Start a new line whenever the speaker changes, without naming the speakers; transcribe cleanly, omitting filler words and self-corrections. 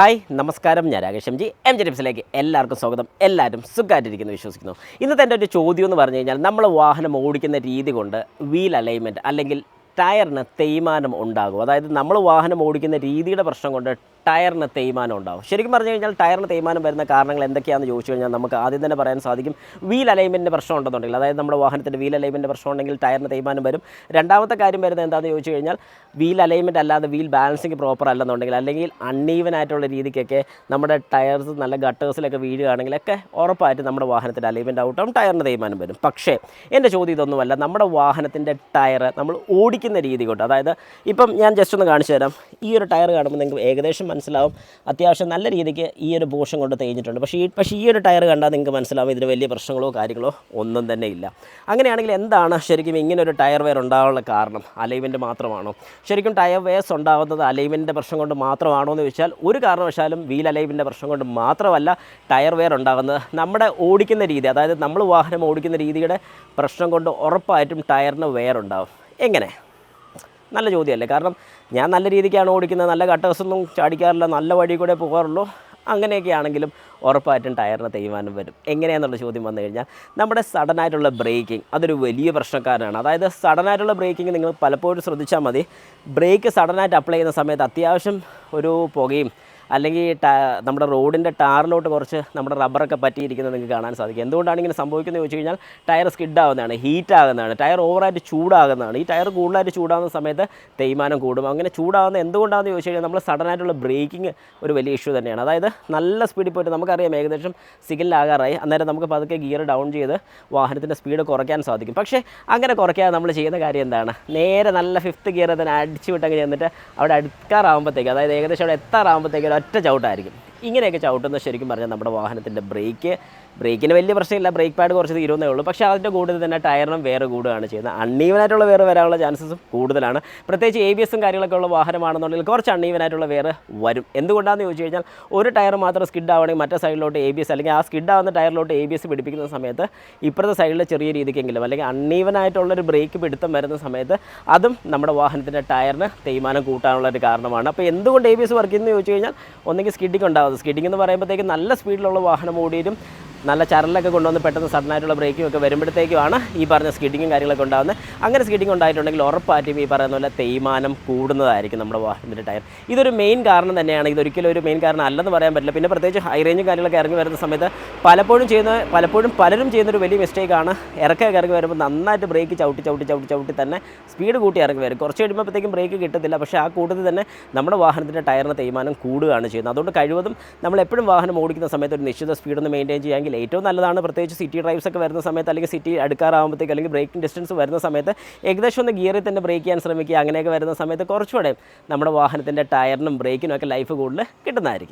Hi നമസ്കാരം, ഞാൻ Rakesh M G ടിപ്സിലേക്ക് എല്ലാവർക്കും സ്വാഗതം. എല്ലാവരും സുഖമായിട്ടിരിക്കുന്നു വിശ്വസിക്കുന്നു. ഇന്നത്തെ എൻ്റെ ഒരു ചോദ്യം എന്ന് പറഞ്ഞു കഴിഞ്ഞാൽ, നമ്മൾ വാഹനം ഓടിക്കുന്ന രീതി കൊണ്ട് വീൽ അലൈൻമെൻറ്റ് അല്ലെങ്കിൽ ടയറിന് തേയ്മാനം ഉണ്ടാകും. അതായത് നമ്മൾ വാഹനം ഓടിക്കുന്ന രീതിയുടെ പ്രശ്നം കൊണ്ട് ടയറിന് തേയ്മാനം ഉണ്ടാകും. ശരിക്കും പറഞ്ഞു കഴിഞ്ഞാൽ ടയറിന് തേയ്മാനം വരുന്ന കാരണങ്ങൾ എന്തൊക്കെയാണെന്ന് ചോദിച്ചു കഴിഞ്ഞാൽ നമുക്ക് ആദ്യം തന്നെ പറയാൻ സാധിക്കും, വീൽ അലൈൻമെൻറ്റിൻ്റെ പ്രശ്നം ഉണ്ടെന്നുണ്ടെങ്കിൽ, അതായത് നമ്മുടെ വാഹനത്തിൻ്റെ വീൽ അലൈൻമെൻറ്റ് പ്രശ്നം ഉണ്ടെങ്കിൽ ടയറിന് തേയ്മാനം വരും. രണ്ടാമത്തെ കാര്യം വരുന്നത് എന്താണെന്ന് ചോദിച്ചു കഴിഞ്ഞാൽ, വീൽ അലൈൻമെൻറ്റ് അല്ലാതെ വീൽ ബാലൻസിങ് പ്രോപ്പർ അല്ലെന്നുണ്ടെങ്കിൽ, അല്ലെങ്കിൽ അൺഈവൻ ആയിട്ടുള്ള രീതിക്കൊക്കെ നമ്മുടെ ടയർസ് നല്ല ഗട്ടേഴ്സിലൊക്കെ വീഴുകയാണെങ്കിലൊക്കെ ഉറപ്പായിട്ട് നമ്മുടെ വാഹനത്തിൻ്റെ അലൈൻമെൻറ്റ് ഔട്ടാവും, ടയറിന് തേയ്മാനം വരും. പക്ഷേ എൻ്റെ ചോദ്യം ഇതൊന്നുമല്ല, നമ്മുടെ വാഹനത്തിൻ്റെ ടയർ നമ്മൾ ഓടിക്കുന്ന രീതി കൊണ്ട്, അതായത് ഇപ്പം ഞാൻ ജസ്റ്റ് ഒന്ന് കാണിച്ചു തരാം. ഈ ഒരു ടയർ കാണുമ്പോൾ നിങ്ങൾക്ക് ഏകദേശം മനസ്സിലാവും അത്യാവശ്യം നല്ല രീതിക്ക് ഈ ഒരു പോർഷൻ കൊണ്ട് തേഞ്ഞിട്ടുണ്ട്. പക്ഷേ ഈ ഒരു ടയർ കണ്ടാൽ നിങ്ങൾക്ക് മനസ്സിലാവും ഇതിന് വലിയ പ്രശ്നങ്ങളോ കാര്യങ്ങളോ ഒന്നും തന്നെ ഇല്ല. അങ്ങനെയാണെങ്കിൽ എന്താണ് ശരിക്കും ഇങ്ങനെ ഒരു ടയർ വെയർ ഉണ്ടാകാനുള്ള കാരണം? അലൈൻമെൻറ്റ് മാത്രമാണോ? ശരിക്കും ടയർ വെയർസ് ഉണ്ടാകുന്നത് അലൈൻമെൻറ്റിൻ്റെ പ്രശ്നം കൊണ്ട് മാത്രമാണോ എന്ന് ചോദിച്ചാൽ, ഒരു കാരണവശാലും വീൽ അലൈൻമെൻറ്റിൻ്റെ പ്രശ്നം കൊണ്ട് മാത്രമല്ല ടയർ വെയർ ഉണ്ടാകുന്നത്. നമ്മുടെ ഓടിക്കുന്ന രീതി, അതായത് നമ്മൾ വാഹനം ഓടിക്കുന്ന രീതിയുടെ പ്രശ്നം കൊണ്ട് ഉറപ്പായിട്ടും ടയറിന് വെയർ ഉണ്ടാകും. എങ്ങനെ? നല്ല ചോദ്യമല്ലേ? കാരണം ഞാൻ നല്ല രീതിക്കാണ് ഓടിക്കുന്നത്, നല്ല കട്ടേഴ്സൊന്നും ചാടിക്കാറില്ല, നല്ല വഴി കൂടെ പോകാറുള്ളൂ. അങ്ങനെയൊക്കെ ആണെങ്കിലും ഉറപ്പായിട്ടും ടയറിന് തേയ്മാനം വരും. എങ്ങനെയാണെന്നുള്ള ചോദ്യം വന്നു കഴിഞ്ഞാൽ, നമ്മുടെ സഡനായിട്ടുള്ള ബ്രേക്കിംഗ് അതൊരു വലിയ പ്രശ്നക്കാരനാണ്. അതായത് സഡനായിട്ടുള്ള ബ്രേക്കിംഗ് നിങ്ങൾ പലപ്പോഴും ശ്രദ്ധിച്ചാൽ മതി. ബ്രേക്ക് സഡനായിട്ട് അപ്ലൈ ചെയ്യുന്ന സമയത്ത് അത്യാവശ്യം ഒരു പുകയും അല്ലെങ്കിൽ നമ്മുടെ റോഡിൻ്റെ ടാറിലോട്ട് കുറച്ച് നമ്മുടെ റബ്ബറൊക്കെ പറ്റിയിരിക്കുന്നത് നിങ്ങൾക്ക് കാണാൻ സാധിക്കും. എന്തുകൊണ്ടാണ് ഇങ്ങനെ സംഭവിക്കുന്നത് ചോദിച്ചു കഴിഞ്ഞാൽ, ടയർ സ്കിഡാകുന്നതാണ്, ഹീറ്റാകുന്നതാണ്, ടയർ ഓവറായിട്ട് ചൂടാകുന്നതാണ്. ഈ ടയർ കൂടുതലായിട്ട് ചൂടാകുന്ന സമയത്ത് തേയ്മാനം കൂടും. അങ്ങനെ ചൂടാകുന്ന എന്തുകൊണ്ടാണെന്ന് ചോദിച്ചു കഴിഞ്ഞാൽ, നമ്മൾ സഡനായിട്ടുള്ള ബ്രേക്കിംഗ് ഒരു വലിയ ഇഷ്യൂ തന്നെയാണ്. അതായത് നല്ല സ്പീഡിൽ പോയിട്ട് നമുക്കറിയാം ഏകദേശം സിഗ്നലാകാറായി, അന്നേരം നമുക്ക് പതുക്കെ ഗിയർ ഡൗൺ ചെയ്ത് വാഹനത്തിൻ്റെ സ്പീഡ് കുറയ്ക്കാൻ സാധിക്കും. പക്ഷേ അങ്ങനെ കുറയ്ക്കാതെ നമ്മൾ ചെയ്യുന്ന കാര്യം എന്താണ്? നേരെ നല്ല ഫിഫ്ത്ത് ഗിയർ തന്നെ അടിച്ചു വിട്ടങ്ങ് ചെന്നിട്ട് അവിടെ അടുക്കാറാകുമ്പോഴത്തേക്ക്, അതായത് ഏകദേശം അവിടെ എത്താറാകുമ്പോഴത്തേക്ക് ഒറ്റ ചവിട്ടായിരിക്കും. ഇങ്ങനെയൊക്കെ ചവിട്ടുന്നത് ശരിക്കും പറഞ്ഞാൽ നമ്മുടെ വാഹനത്തിൻ്റെ ബ്രേക്കിന് വലിയ പ്രശ്നമില്ല, ബ്രേക്ക് പാഡ് കുറച്ച് തീരുന്നേ ഉള്ളൂ. പക്ഷേ അതിൻ്റെ കൂടുതൽ തന്നെ ടയറിനും വേറെ കൂടുകയാണ് ചെയ്യുന്നത്. അൺഈവനായിട്ടുള്ള വേറെ വരാനുള്ള ചാൻസസും കൂടുതലാണ്. പ്രത്യേകിച്ച് ABSും കാര്യങ്ങളൊക്കെ ഉള്ള വാഹനമാണെന്നുണ്ടെങ്കിൽ കുറച്ച് അൺഈവനായിട്ടുള്ള വേറെ വരും. എന്തുകൊണ്ടാണെന്ന് ചോദിച്ചു കഴിഞ്ഞാൽ, ഒരു ടയർ മാത്രം സ്കിഡ് ആവുകയാണെങ്കിൽ മറ്റേ സൈഡിലോട്ട് ABS, അല്ലെങ്കിൽ ആ സ്കിഡ് ആവുന്ന ടയറിലോട്ട് ABS പിടിപ്പിക്കുന്ന സമയത്ത് ഇപ്പുറത്തെ സൈഡിൽ ചെറിയ രീതിക്കെങ്കിലും അല്ലെങ്കിൽ അൺഈവനായിട്ടുള്ളൊരു ബ്രേക്ക് പിടുത്തം വരുന്ന സമയത്ത് അതും നമ്മുടെ വാഹനത്തിൻ്റെ ടയറിന് തേയ്മാനം കൂട്ടാനുള്ളൊരു കാരണമാണ്. അപ്പോൾ എന്തുകൊണ്ട് ABS വർക്ക് ചെയ്യുന്നത് ചോദിച്ചു കഴിഞ്ഞാൽ, ഒന്നെങ്കിൽ സ്കിഡിങ് ഉണ്ടാകുന്നത്. സ്കിഡിങ് എന്ന് പറയുമ്പോഴത്തേക്ക് നല്ല സ്പീഡിലുള്ള വാഹനം ഓടിയും നല്ല ചരലൊക്കെ കൊണ്ടുവന്ന് പെട്ടെന്ന് സഡനായിട്ടുള്ള ബ്രേക്കിംഗ് ഒക്കെ വരുമ്പോഴത്തേക്കുമാണ് ഈ പറഞ്ഞ സ്കിഡിങ്ങും കാര്യങ്ങളൊക്കെ ഉണ്ടാകുന്നത്. അങ്ങനെ സ്കിഡിങ് ഉണ്ടായിട്ടുണ്ടെങ്കിൽ ഉറപ്പായിട്ടും ഈ പറയുന്ന പോലെ തേയ്മാനം കൂടുന്നതായിരിക്കും നമ്മുടെ വാഹനത്തിൻ്റെ ടയർ. ഇതൊരു മെയിൻ കാരണം തന്നെയാണ്. ഇതൊരിക്കലും ഒരു മെയിൻ കാരണം അല്ലെന്ന് പറയാൻ പറ്റില്ല. പിന്നെ പ്രത്യേകിച്ച് ഹൈ റേഞ്ചും കാര്യങ്ങളൊക്കെ ഇറങ്ങി വരുന്ന സമയത്ത് പലരും ചെയ്യുന്നൊരു വലിയ മിസ്റ്റേക്കാണ്, ഇറക്കൊക്കെ ഇറങ്ങി വരുമ്പോൾ നന്നായിട്ട് ബ്രേക്ക് ചവിട്ടി തന്നെ സ്പീഡ് കൂട്ടി ഇറങ്ങി വരും. കുറച്ച് കഴിയുമ്പോഴത്തേക്കും ബ്രേക്ക് കിട്ടത്തില്ല. പക്ഷേ ആ കൂട്ടത്തിൽ തന്നെ നമ്മുടെ വാഹനത്തിൻ്റെ ടയറിന് തേയ്മാനം കൂടുകയാണ് ചെയ്യുന്നത്. അതുകൊണ്ട് കഴിവതും നമ്മൾ എപ്പോഴും വാഹനം ഓടിക്കുന്ന സമയത്ത് ഒരു നിശ്ചിത സ്പീഡൊന്ന് മെയിൻറ്റെയിൻ ചെയ്യാമെങ്കിൽ ഏറ്റവും നല്ലതാണ്. പ്രത്യേകിച്ച് സിറ്റി ഡ്രൈവ്സ് ഒക്കെ വരുന്ന സമയത്ത്, അല്ലെങ്കിൽ സിറ്റി അടുക്കാറാകുമ്പോഴത്തേക്ക്, അല്ലെങ്കിൽ ബ്രേക്കിംഗ് ഡിസ്റ്റൻസ് വരുന്ന സമയത്ത് ഏകദേശം ഒന്ന് ഗിയറിൽ തന്നെ ബ്രേക്ക് ചെയ്യാൻ ശ്രമിക്കുക. അങ്ങനെയൊക്കെ വരുന്ന സമയത്ത് കുറച്ചുകൂടെ നമ്മുടെ വാഹനത്തിൻ്റെ ടയറിനും ബ്രേക്കിനും ഒക്കെ ലൈഫ് കൂടുതൽ കിട്ടുന്നതായിരിക്കും.